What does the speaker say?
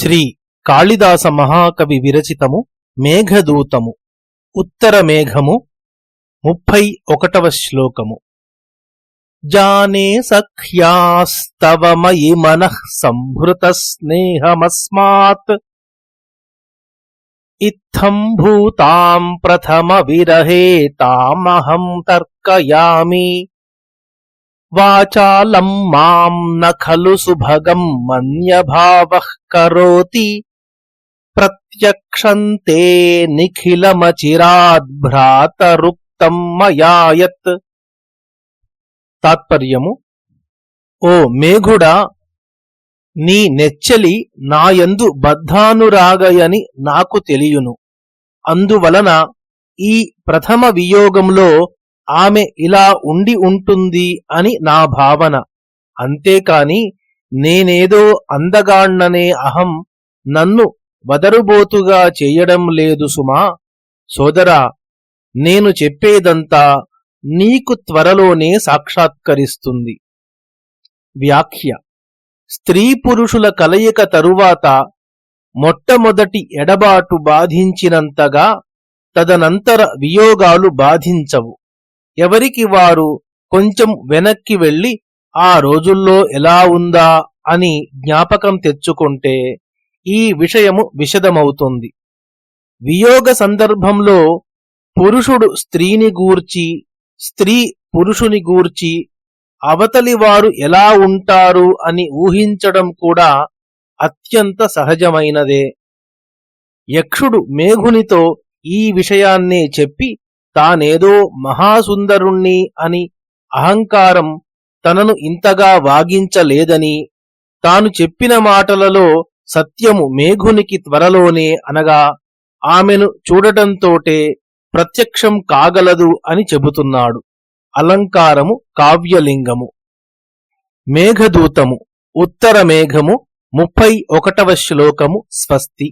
శ్రీ కాళిదాస మహాకవి విరచితము మేఘదూతము ఉత్తర మేఘము 31వ శ్లోకము. జానే సఖ్యాస్తవ మయి మనః సంభృత స్నేహమస్మాత్ ఇత్థం భూతాం ప్రథమ విరహే తామహం తర్కయామి వాచాలం మాం న ఖలు సుభగం మన్యభావః కరోతి ప్రత్యక్షంతే నిఖిలమచిరాద్భ్రాతరుక్తం మయాయత్. తాత్పర్యము: ఓ మేఘుడా, నీ నెచ్చెలి నాయందు బద్ధానురాగయని నాకు తెలియును. అందువలన ఈ ప్రథమ వియోగంలో ఆమె ఇలా ఉండి ఉంటుంది అని నా భావన. అంతేకాని నేనేదో అందగాణ్ణనే అహం నన్ను వదరుబోతుగా చేయడం లేదు సుమా. సోదరా, నేను చెప్పేదంతా నీకు త్వరలోనే సాక్షాత్కరిస్తుంది. వ్యాఖ్య: స్త్రీ పురుషుల కలయిక తరువాత మొట్టమొదటి ఎడబాటు బాధించినంతగా తదనంతర వియోగాలు బాధించవు. ఎవరికి వారు కొంచెం వెనక్కి వెళ్లి ఆ రోజుల్లో ఎలా ఉందా అని జ్ఞాపకం తెచ్చుకుంటే ఈ విషయము విశదమవుతుంది. వియోగ సందర్భంలో పురుషుడు స్త్రీని గూర్చి, స్త్రీ పురుషుని గూర్చి అవతలి వారు ఎలా ఉంటారు అని ఊహించడం కూడా అత్యంత సహజమైనదే. యక్షుడు మేఘునితో ఈ విషయాన్నే చెప్పి తానేదో మహాసుందరుణ్ణి అని అహంకారం తనను ఇంతగా వాగించలేదని, తాను చెప్పిన మాటలలో సత్యము మేఘునికి త్వరలోనే అనగా ఆమెను చూడటంతోటే ప్రత్యక్షం కాగలదు అని చెబుతున్నాడు. అలంకారము కావ్యలింగము. మేఘదూతము ఉత్తర మేఘము 31వ శ్లోకము. స్వస్తి.